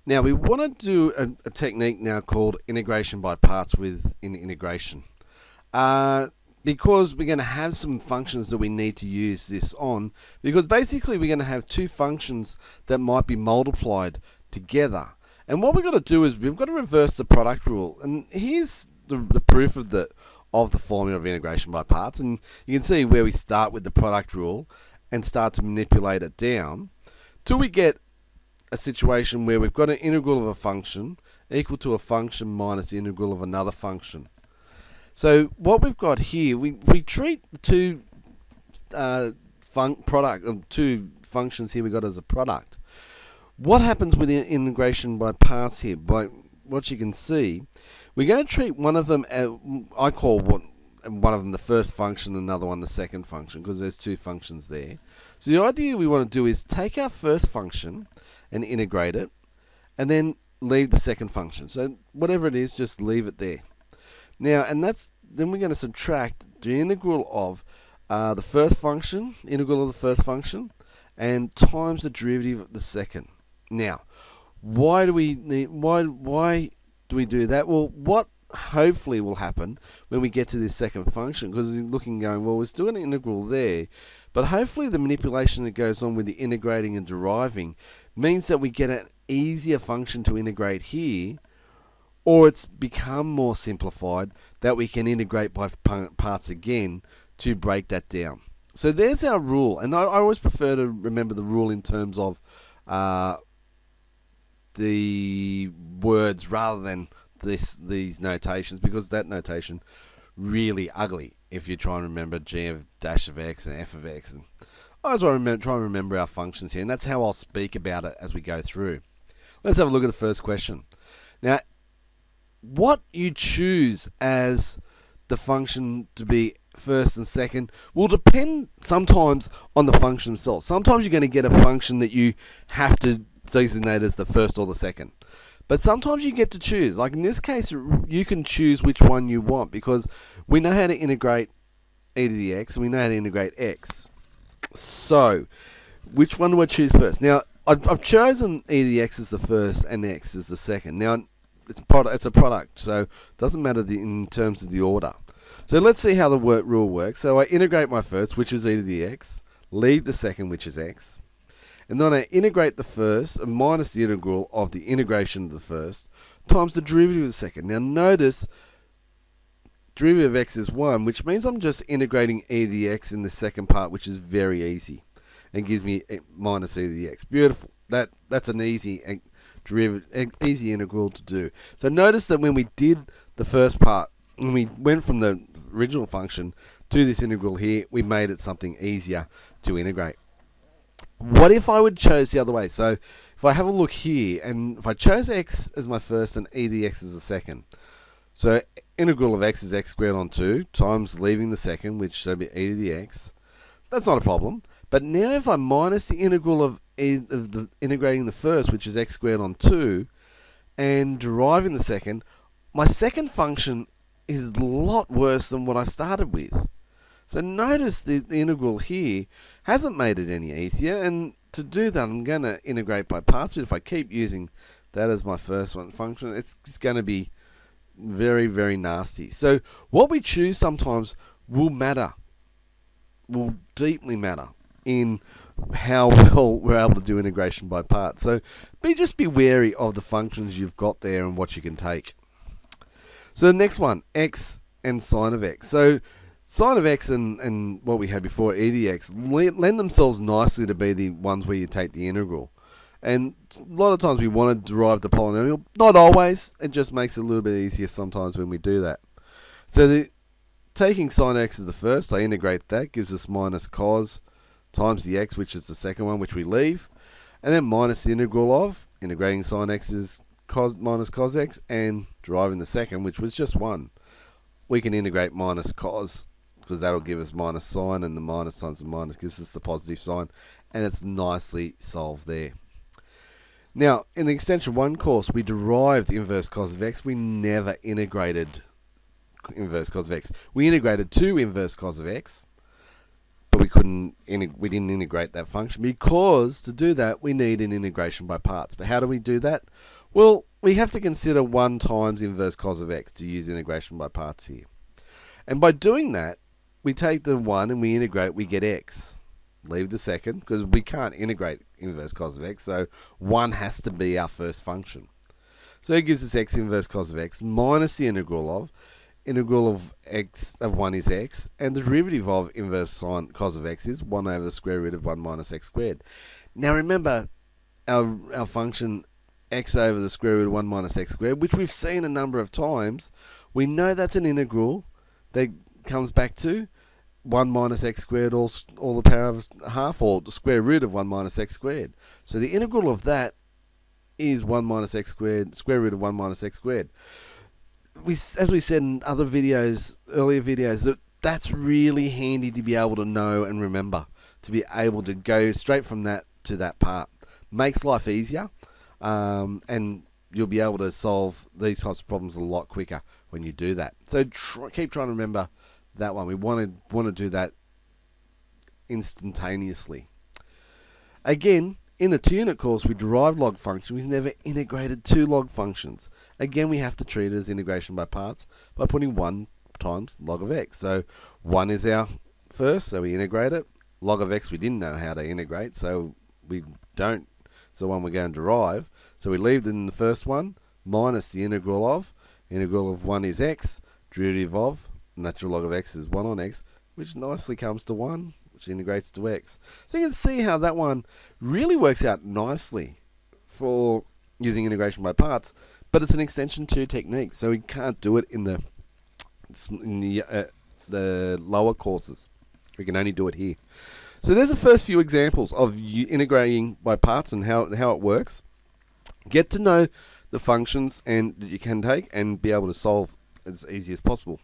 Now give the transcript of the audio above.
Now we want to do a technique now called integration by parts within integration. Because we're going to have some functions that we need to use this on, because basically we're going to have two functions that might be multiplied together. And what we've got to do is we've got to reverse the product rule. And here's the proof of the formula of integration by parts. And you can see where we start with the product rule and start to manipulate it down till we get a situation where we've got an integral of a function equal to a function minus the integral of another function. So what we've got here, we treat the two two functions here we got as a product. What happens with the integration by parts here? By what you can see, we're going to treat one of them as, I call one of them the first function, another one the second function, because there's two functions there. So the idea we want to do is take our first function and integrate it, and then leave the second function. So whatever it is, just leave it there. Now, and then we're going to subtract the integral of the first function, integral of the first function, and times the derivative of the second. Now, why do we do that? Well, what hopefully will happen when we get to this second function, because you're looking going, well, we're still an integral there, but hopefully the manipulation that goes on with the integrating and deriving means that we get an easier function to integrate here, or it's become more simplified that we can integrate by parts again to break that down. So there's our rule, and I always prefer to remember the rule in terms of the words rather than these notations, because that notation really ugly if you try and remember g of dash of x and f of x. And I always want to try and remember our functions here, and that's how I'll speak about it as we go through. Let's have a look at the first question. Now, what you choose as the function to be first and second will depend sometimes on the function itself. Sometimes you're going to get a function that you have to designate as the first or the second. But sometimes you get to choose. Like in this case, you can choose which one you want, because we know how to integrate e to the x and we know how to integrate x. So, which one do I choose first? Now, I've chosen e to the x as the first and x as the second. Now, it's a product, so it doesn't matter in terms of the order. So let's see how the rule works. So I integrate my first, which is e to the x, leave the second, which is x, and then I integrate the first minus the integral of the integration of the first times the derivative of the second. Now notice derivative of x is 1, which means I'm just integrating e to the x in the second part, which is very easy, and gives me minus e to the x. Beautiful. That's an easy derivative, easy integral to do. So notice that when we did the first part, when we went from the original function to this integral here, we made it something easier to integrate. What if I would chose the other way? So if I have a look here, and if I chose x as my first and e to the x as the second, so integral of x is x squared on 2 times leaving the second, which should be e to the x. That's not a problem. But now if I minus the integral of integrating the first, which is x squared on 2, and deriving the second, my second function is a lot worse than what I started with. So notice the integral here hasn't made it any easier, and to do that I'm going to integrate by parts, but if I keep using that as my first function, it's just going to be very, very nasty. So what we choose sometimes will deeply matter in how well we're able to do integration by parts. So just be wary of the functions you've got there and what you can take. So the next one, x and sine of x. So sine of x and what we had before, e to the x, lend themselves nicely to be the ones where you take the integral. And a lot of times we want to derive the polynomial. Not always. It just makes it a little bit easier sometimes when we do that. So taking sine x as the first, I integrate that, gives us minus cos times the x, which is the second one, which we leave. And then minus the integral of, integrating sine x is minus cos x, and deriving the second, which was just 1. We can integrate minus cos, because that'll give us minus sine, and the minus times the minus gives us the positive sign, and it's nicely solved there. Now, in the extension 1 course, we derived inverse cos of x. We never integrated inverse cos of x. We integrated to inverse cos of x, we didn't integrate that function because to do that we need an integration by parts. But how do we do that? Well, we have to consider 1 times inverse cos of x to use integration by parts here. And by doing that, we take the 1 and we integrate, we get x. Leave the second because we can't integrate inverse cos of x, so 1 has to be our first function. So it gives us x inverse cos of x minus the integral of x of 1 is x, and the derivative of inverse sine cos of x is 1 over the square root of 1 minus x squared. Now remember our function x over the square root of 1 minus x squared, which we've seen a number of times. We know that's an integral that comes back to 1 minus x squared all the power of half, or the square root of 1 minus x squared. So the integral of that is 1 minus x squared, square root of 1 minus x squared. As we said in other videos, earlier videos, that's really handy to be able to know and remember, to be able to go straight from that to that part. Makes life easier, and you'll be able to solve these types of problems a lot quicker when you do that. So keep trying to remember that one. We want to do that instantaneously. Again, in the 2-unit course, we derived log function. We've never integrated 2 log functions. Again, we have to treat it as integration by parts by putting 1 times log of x. So 1 is our first, so we integrate it. Log of x we didn't know how to integrate, so we don't. It's the one we're going to derive. So we leave it in the first one, minus the integral of 1 is x, derivative of natural log of x is 1 on x, which nicely comes to 1, which integrates to x. So you can see how that one really works out nicely for using integration by parts, but it's an extension 2 technique, so we can't do it in the lower courses. We can only do it here. So there's the first few examples of integrating by parts and how it works. Get to know the functions and that you can take and be able to solve as easy as possible.